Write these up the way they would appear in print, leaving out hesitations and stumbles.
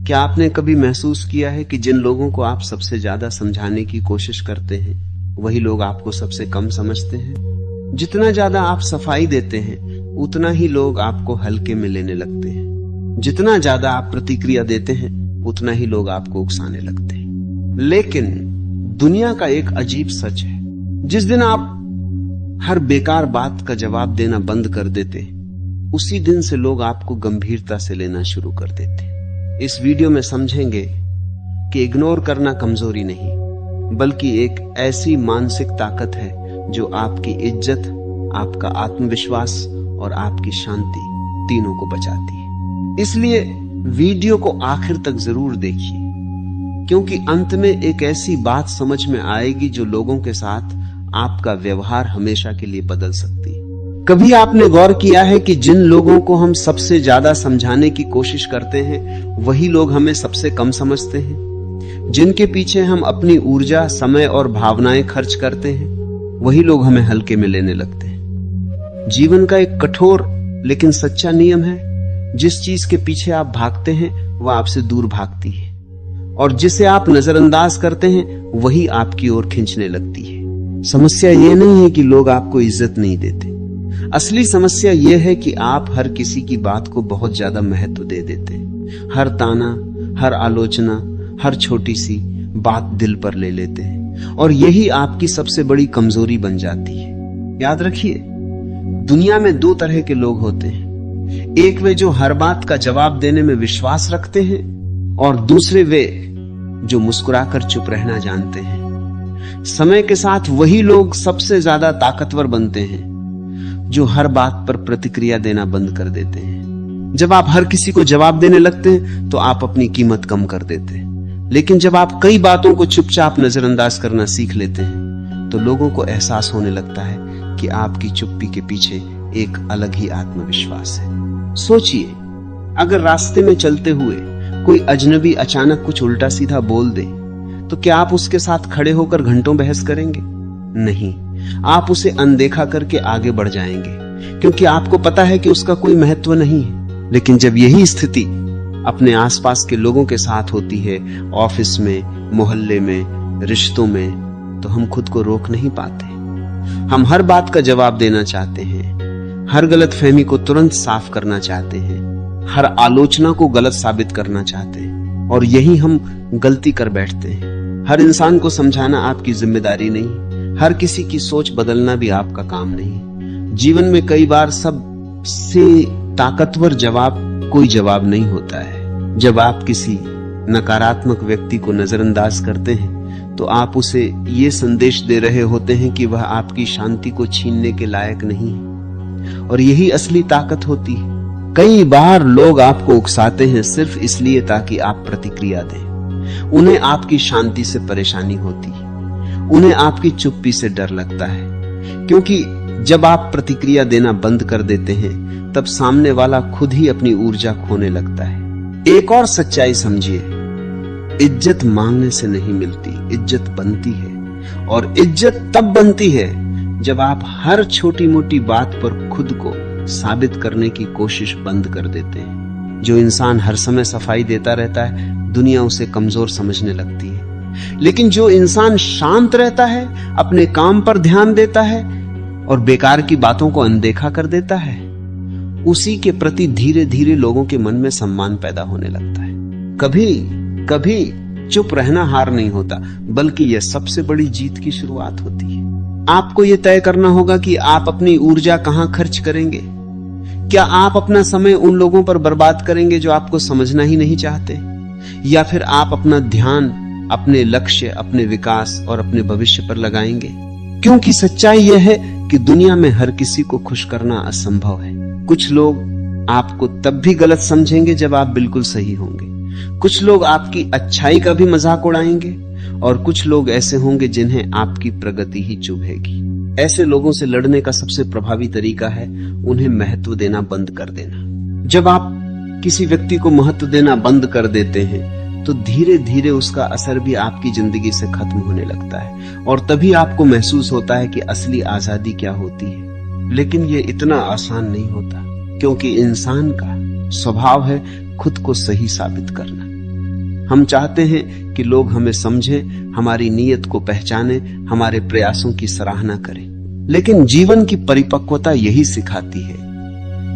क्या आपने कभी महसूस किया है कि जिन लोगों को आप सबसे ज्यादा समझाने की कोशिश करते हैं वही लोग आपको सबसे कम समझते हैं? जितना ज्यादा आप सफाई देते हैं उतना ही लोग आपको हल्के में लेने लगते हैं। जितना ज्यादा आप प्रतिक्रिया देते हैं उतना ही लोग आपको उकसाने लगते हैं। लेकिन दुनिया का एक अजीब सच है, जिस दिन आप हर बेकार बात का जवाब देना बंद कर देते हैं उसी दिन से लोग आपको गंभीरता से लेना शुरू कर देते हैं। इस वीडियो में समझेंगे कि इग्नोर करना कमजोरी नहीं बल्कि एक ऐसी मानसिक ताकत है जो आपकी इज्जत, आपका आत्मविश्वास और आपकी शांति तीनों को बचाती है। इसलिए वीडियो को आखिर तक जरूर देखिए, क्योंकि अंत में एक ऐसी बात समझ में आएगी जो लोगों के साथ आपका व्यवहार हमेशा के लिए बदल सकती है। कभी आपने गौर किया है कि जिन लोगों को हम सबसे ज्यादा समझाने की कोशिश करते हैं वही लोग हमें सबसे कम समझते हैं? जिनके पीछे हम अपनी ऊर्जा, समय और भावनाएं खर्च करते हैं वही लोग हमें हल्के में लेने लगते हैं। जीवन का एक कठोर लेकिन सच्चा नियम है, जिस चीज के पीछे आप भागते हैं वह आपसे दूर भागती है और जिसे आप नजरअंदाज करते हैं वही आपकी ओर खींचने लगती है। समस्या यह नहीं है कि लोग आपको इज्जत नहीं देते, असली समस्या यह है कि आप हर किसी की बात को बहुत ज्यादा महत्व दे देते हैं। हर ताना, हर आलोचना, हर छोटी सी बात दिल पर ले लेते हैं और यही आपकी सबसे बड़ी कमजोरी बन जाती है। याद रखिए, दुनिया में दो तरह के लोग होते हैं, एक वे जो हर बात का जवाब देने में विश्वास रखते हैं और दूसरे वे जो मुस्कुराकर चुप रहना जानते हैं। समय के साथ वही लोग सबसे ज्यादा ताकतवर बनते हैं जो हर बात पर प्रतिक्रिया देना बंद कर देते हैं। जब आप हर किसी को जवाब देने लगते हैं तो आप अपनी कीमत कम कर देते हैं, लेकिन जब आप कई बातों को चुपचाप नजरअंदाज करना सीख लेते हैं तो लोगों को एहसास होने लगता है कि आपकी चुप्पी के पीछे एक अलग ही आत्मविश्वास है। सोचिए, अगर रास्ते में चलते हुए कोई अजनबी अचानक कुछ उल्टा सीधा बोल दे तो क्या आप उसके साथ खड़े होकर घंटों बहस करेंगे? नहीं, आप उसे अनदेखा करके आगे बढ़ जाएंगे, क्योंकि आपको पता है कि उसका कोई महत्व नहीं है। लेकिन जब यही स्थिति अपने आसपास के लोगों के साथ होती है, ऑफिस में, मोहल्ले में, रिश्तों में, तो हम खुद को रोक नहीं पाते। हम हर बात का जवाब देना चाहते हैं, हर गलतफहमी को तुरंत साफ करना चाहते हैं, हर आलोचना को गलत साबित करना चाहते हैं और यही हम गलती कर बैठते हैं। हर इंसान को समझाना आपकी जिम्मेदारी नहीं, हर किसी की सोच बदलना भी आपका काम नहीं। जीवन में कई बार सबसे ताकतवर जवाब कोई जवाब नहीं होता है। जब आप किसी नकारात्मक व्यक्ति को नजरअंदाज करते हैं तो आप उसे ये संदेश दे रहे होते हैं कि वह आपकी शांति को छीनने के लायक नहीं है और यही असली ताकत होती है। कई बार लोग आपको उकसाते हैं सिर्फ इसलिए ताकि आप प्रतिक्रिया दें। उन्हें आपकी शांति से परेशानी होती है, उन्हें आपकी चुप्पी से डर लगता है, क्योंकि जब आप प्रतिक्रिया देना बंद कर देते हैं तब सामने वाला खुद ही अपनी ऊर्जा खोने लगता है। एक और सच्चाई समझिए, इज्जत मांगने से नहीं मिलती, इज्जत बनती है और इज्जत तब बनती है जब आप हर छोटी मोटी बात पर खुद को साबित करने की कोशिश बंद कर देते हैं। जो इंसान हर समय सफाई देता रहता है दुनिया उसे कमजोर समझने लगती है, लेकिन जो इंसान शांत रहता है, अपने काम पर ध्यान देता है और बेकार की बातों को अनदेखा कर देता है, उसी के प्रति धीरे धीरे लोगों के मन में सम्मान पैदा होने लगता है। कभी कभी चुप रहना हार नहीं होता, बल्कि यह सबसे बड़ी जीत की शुरुआत होती है। आपको यह तय करना होगा कि आप अपनी ऊर्जा कहां खर्च करेंगे। क्या आप अपना समय उन लोगों पर बर्बाद करेंगे जो आपको समझना ही नहीं चाहते, या फिर आप अपना ध्यान अपने लक्ष्य, अपने विकास और अपने भविष्य पर लगाएंगे? क्योंकि सच्चाई यह है कि दुनिया में हर किसी को खुश करना असंभव है। कुछ लोग आपको तब भी गलत समझेंगे जब आप बिल्कुल सही होंगे, कुछ लोग आपकी अच्छाई का भी मजाक उड़ाएंगे और कुछ लोग ऐसे होंगे जिन्हें आपकी प्रगति ही चुभेगी। ऐसे लोगों से लड़ने का सबसे प्रभावी तरीका है उन्हें महत्व देना बंद कर देना। जब आप किसी व्यक्ति को महत्व देना बंद कर देते हैं तो धीरे धीरे उसका असर भी आपकी जिंदगी से खत्म होने लगता है और तभी आपको महसूस होता है कि असली आजादी क्या होती है। लेकिन यह इतना आसान नहीं होता, क्योंकि इंसान का स्वभाव है खुद को सही साबित करना। हम चाहते हैं कि लोग हमें समझें, हमारी नीयत को पहचानें, हमारे प्रयासों की सराहना करें। लेकिन जीवन की परिपक्वता यही सिखाती है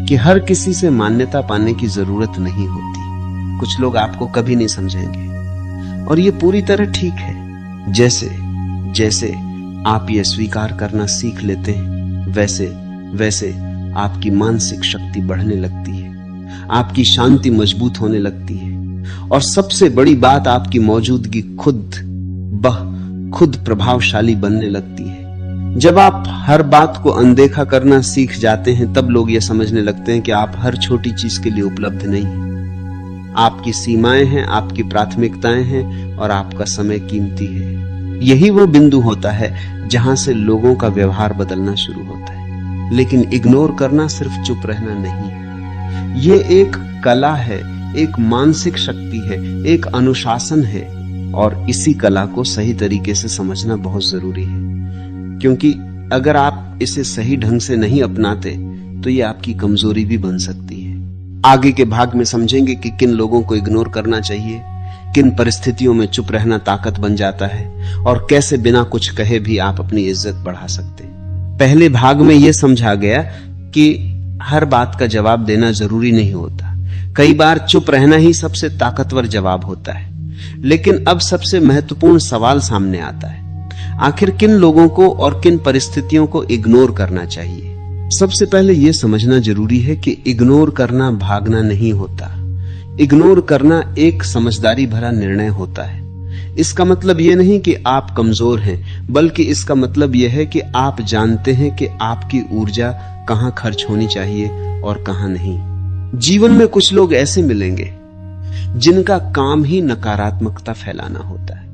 कि हर किसी से मान्यता पाने की जरूरत नहीं होती। कुछ लोग आपको कभी नहीं समझेंगे और ये पूरी तरह ठीक है। जैसे जैसे आप ये स्वीकार करना सीख लेते हैं, वैसे वैसे आपकी मानसिक शक्ति बढ़ने लगती है, आपकी शांति मजबूत होने लगती है और सबसे बड़ी बात, आपकी मौजूदगी खुद प्रभावशाली बनने लगती है। जब आप हर बात को अनदेखा करना सीख जाते हैं, तब लोग ये समझने लगते हैं कि आप हर छोटी चीज के लिए उपलब्ध नहीं हैं। आपकी सीमाएं हैं, आपकी प्राथमिकताएं हैं और आपका समय कीमती है। यही वो बिंदु होता है जहां से लोगों का व्यवहार बदलना शुरू होता है। लेकिन इग्नोर करना सिर्फ चुप रहना नहीं, ये एक कला है, एक मानसिक शक्ति है, एक अनुशासन है और इसी कला को सही तरीके से समझना बहुत जरूरी है। क्योंकि अगर आप इसे सही ढंग से नहीं अपनाते तो ये आपकी कमजोरी भी बन सकती है। आगे के भाग में समझेंगे कि किन लोगों को इग्नोर करना चाहिए, किन परिस्थितियों में चुप रहना ताकत बन जाता है और कैसे बिना कुछ कहे भी आप अपनी इज्जत बढ़ा सकते हैं। पहले भाग में यह समझा गया कि हर बात का जवाब देना जरूरी नहीं होता, कई बार चुप रहना ही सबसे ताकतवर जवाब होता है। लेकिन अब सबसे महत्वपूर्ण सवाल सामने आता है, आखिर किन लोगों को और किन परिस्थितियों को इग्नोर करना चाहिए। सबसे पहले यह समझना जरूरी है कि इग्नोर करना भागना नहीं होता। इग्नोर करना एक समझदारी भरा निर्णय होता है। इसका मतलब यह नहीं कि आप कमजोर हैं, बल्कि इसका मतलब यह है कि आप जानते हैं कि आपकी ऊर्जा कहां खर्च होनी चाहिए और कहां नहीं। जीवन में कुछ लोग ऐसे मिलेंगे जिनका काम ही नकारात्मकता फैलाना होता है।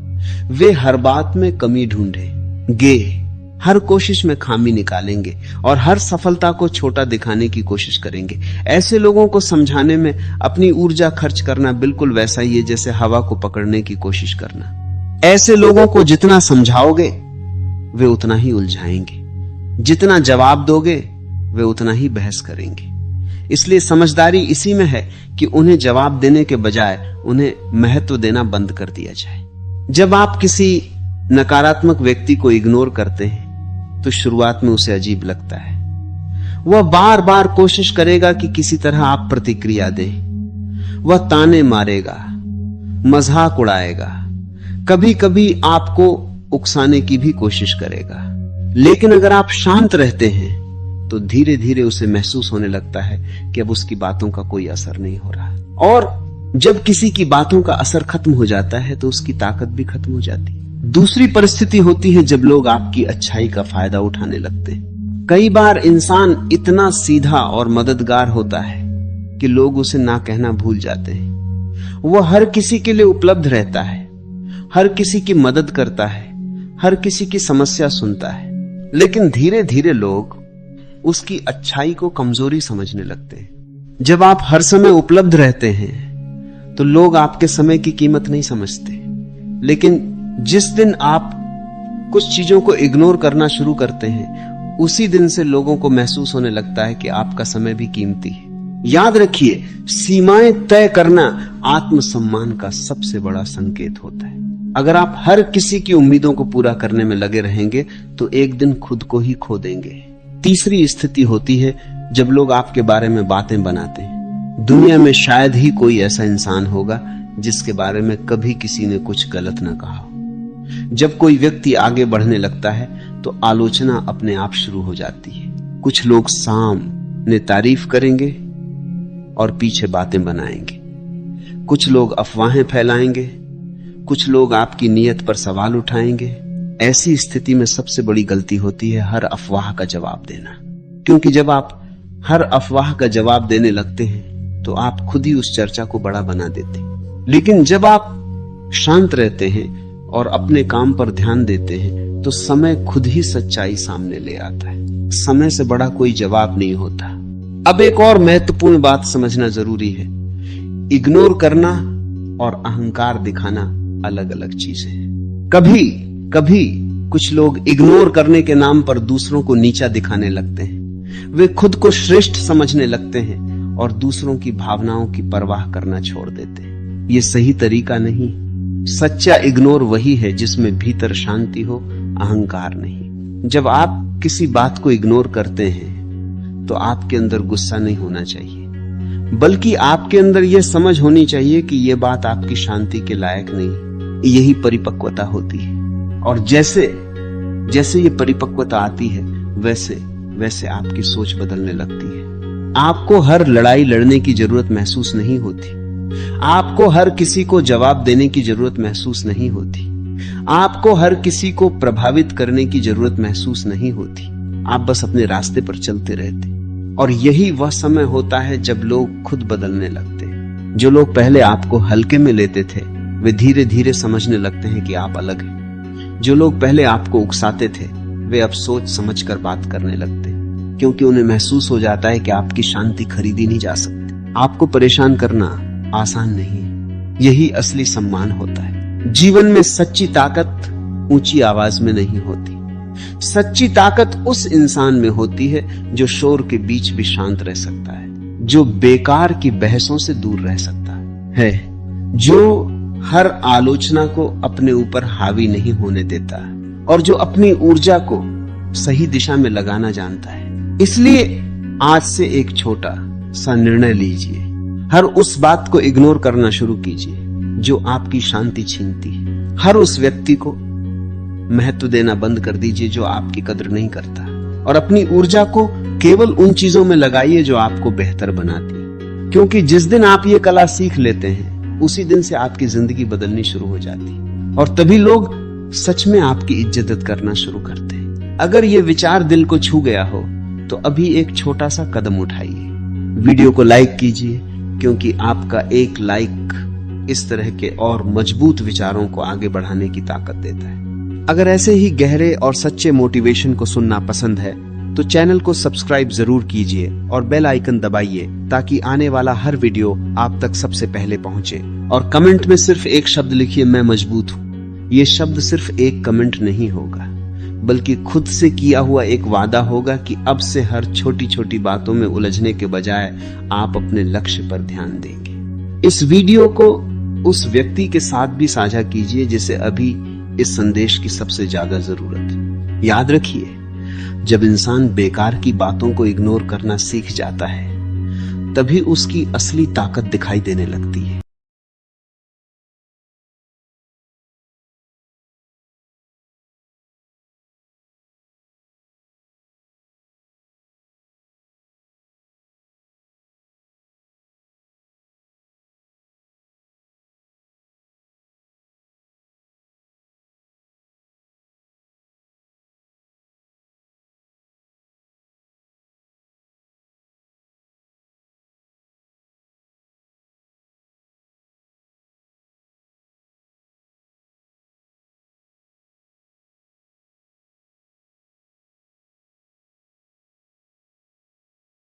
वे हर बात में कमी ढूंढेंगे, हर कोशिश में खामी निकालेंगे और हर सफलता को छोटा दिखाने की कोशिश करेंगे। ऐसे लोगों को समझाने में अपनी ऊर्जा खर्च करना बिल्कुल वैसा ही है जैसे हवा को पकड़ने की कोशिश करना। ऐसे लोगों को जितना समझाओगे वे उतना ही उलझाएंगे, जितना जवाब दोगे वे उतना ही बहस करेंगे। इसलिए समझदारी इसी में है कि उन्हें जवाब देने के बजाय उन्हें महत्व देना बंद कर दिया जाए। जब आप किसी नकारात्मक व्यक्ति को इग्नोर करते हैं तो शुरुआत में उसे अजीब लगता है। वह बार बार कोशिश करेगा कि किसी तरह आप प्रतिक्रिया दें। वह ताने मारेगा, मजाक उड़ाएगा, कभी कभी आपको उकसाने की भी कोशिश करेगा। लेकिन अगर आप शांत रहते हैं तो धीरे धीरे उसे महसूस होने लगता है कि अब उसकी बातों का कोई असर नहीं हो रहा। और जब किसी की बातों का असर खत्म हो जाता है तो उसकी ताकत भी खत्म हो जाती है। दूसरी परिस्थिति होती है जब लोग आपकी अच्छाई का फायदा उठाने लगते हैं। कई बार इंसान इतना सीधा और मददगार होता है कि लोग उसे ना कहना भूल जाते हैं। वह हर किसी के लिए उपलब्ध रहता है, हर किसी की मदद करता है, हर किसी की समस्या सुनता है। लेकिन धीरे धीरे लोग उसकी अच्छाई को कमजोरी समझने लगते हैं। जब आप हर समय उपलब्ध रहते हैं तो लोग आपके समय की कीमत नहीं समझते। लेकिन जिस दिन आप कुछ चीजों को इग्नोर करना शुरू करते हैं, उसी दिन से लोगों को महसूस होने लगता है कि आपका समय भी कीमती है। याद रखिए, सीमाएं तय करना आत्मसम्मान का सबसे बड़ा संकेत होता है। अगर आप हर किसी की उम्मीदों को पूरा करने में लगे रहेंगे तो एक दिन खुद को ही खो देंगे। तीसरी स्थिति होती है जब लोग आपके बारे में बातें बनाते हैं। दुनिया में शायद ही कोई ऐसा इंसान होगा जिसके बारे में कभी किसी ने कुछ गलत ना कहा हो। जब कोई व्यक्ति आगे बढ़ने लगता है तो आलोचना अपने आप शुरू हो जाती है। कुछ लोग सामने तारीफ करेंगे और पीछे बातें बनाएंगे। कुछ लोग अफवाहें फैलाएंगे, कुछ लोग आपकी नीयत पर सवाल उठाएंगे। ऐसी स्थिति में सबसे बड़ी गलती होती है हर अफवाह का जवाब देना, क्योंकि जब आप हर अफवाह का जवाब देने लगते हैं तो आप खुद ही उस चर्चा को बड़ा बना देते हैं। लेकिन जब आप शांत रहते हैं और अपने काम पर ध्यान देते हैं तो समय खुद ही सच्चाई सामने ले आता है। समय से बड़ा कोई जवाब नहीं होता। अब एक और महत्वपूर्ण बात समझना जरूरी है। इग्नोर करना और अहंकार दिखाना अलग अलग चीजें हैं। कभी कभी कुछ लोग इग्नोर करने के नाम पर दूसरों को नीचा दिखाने लगते हैं। वे खुद को श्रेष्ठ समझने लगते हैं और दूसरों की भावनाओं की परवाह करना छोड़ देते हैं। ये सही तरीका नहीं। सच्चा इग्नोर वही है जिसमें भीतर शांति हो, अहंकार नहीं। जब आप किसी बात को इग्नोर करते हैं तो आपके अंदर गुस्सा नहीं होना चाहिए, बल्कि आपके अंदर यह समझ होनी चाहिए कि यह बात आपकी शांति के लायक नहीं। यही परिपक्वता होती है। और जैसे जैसे ये परिपक्वता आती है वैसे वैसे आपकी सोच बदलने लगती है। आपको हर लड़ाई लड़ने की जरूरत महसूस नहीं होती। आपको हर किसी को जवाब देने की जरूरत महसूस नहीं होती। आपको हर किसी को प्रभावित करने की जरूरत महसूस नहीं होती। आप बस अपने रास्ते पर चलते रहते। और यही वह समय होता है जब लोग खुद बदलने लगते हैं। जो लोग पहले आपको हल्के में लेते थे वे धीरे धीरे समझने लगते हैं कि आप अलग हैं। जो लोग पहले आपको उकसाते थे वे अब सोच समझकर बात करने लगते हैं, क्योंकि उन्हें महसूस हो जाता है कि आपकी शांति खरीदी नहीं जा सकती। आपको परेशान करना आसान नहीं। यही असली सम्मान होता है। जीवन में सच्ची ताकत ऊंची आवाज में नहीं होती। सच्ची ताकत उस इंसान में होती है जो शोर के बीच भी शांत रह सकता है, जो बेकार की बहसों से दूर रह सकता है, जो हर आलोचना को अपने ऊपर हावी नहीं होने देता और जो अपनी ऊर्जा को सही दिशा में लगाना जानता है। इसलिए आज से एक छोटा सा निर्णय लीजिए। हर उस बात को इग्नोर करना शुरू कीजिए जो आपकी शांति छीनती है। हर उस व्यक्ति को महत्व देना बंद कर दीजिए जो आपकी कद्र नहीं करता, और अपनी ऊर्जा को केवल उन चीजों में लगाइए जो आपको बेहतर बनाती है। क्योंकि जिस दिन आप ये कला सीख लेते हैं उसी दिन से आपकी जिंदगी बदलनी शुरू हो जाती है, और तभी लोग सच में आपकी इज्जत करना शुरू करते हैं। अगर ये विचार दिल को छू गया हो तो अभी एक छोटा सा कदम उठाइए। वीडियो को लाइक कीजिए, क्योंकि आपका एक लाइक इस तरह के और मजबूत विचारों को आगे बढ़ाने की ताकत देता है। अगर ऐसे ही गहरे और सच्चे मोटिवेशन को सुनना पसंद है तो चैनल को सब्सक्राइब जरूर कीजिए और बेल आइकन दबाइए, ताकि आने वाला हर वीडियो आप तक सबसे पहले पहुंचे। और कमेंट में सिर्फ एक शब्द लिखिए, मैं मजबूत हूं। ये शब्द सिर्फ एक कमेंट नहीं होगा, बल्कि खुद से किया हुआ एक वादा होगा कि अब से हर छोटी छोटी बातों में उलझने के बजाय आप अपने लक्ष्य पर ध्यान देंगे। इस वीडियो को उस व्यक्ति के साथ भी साझा कीजिए जिसे अभी इस संदेश की सबसे ज्यादा जरूरत है। याद रखिए, जब इंसान बेकार की बातों को इग्नोर करना सीख जाता है तभी उसकी असली ताकत दिखाई देने लगती है।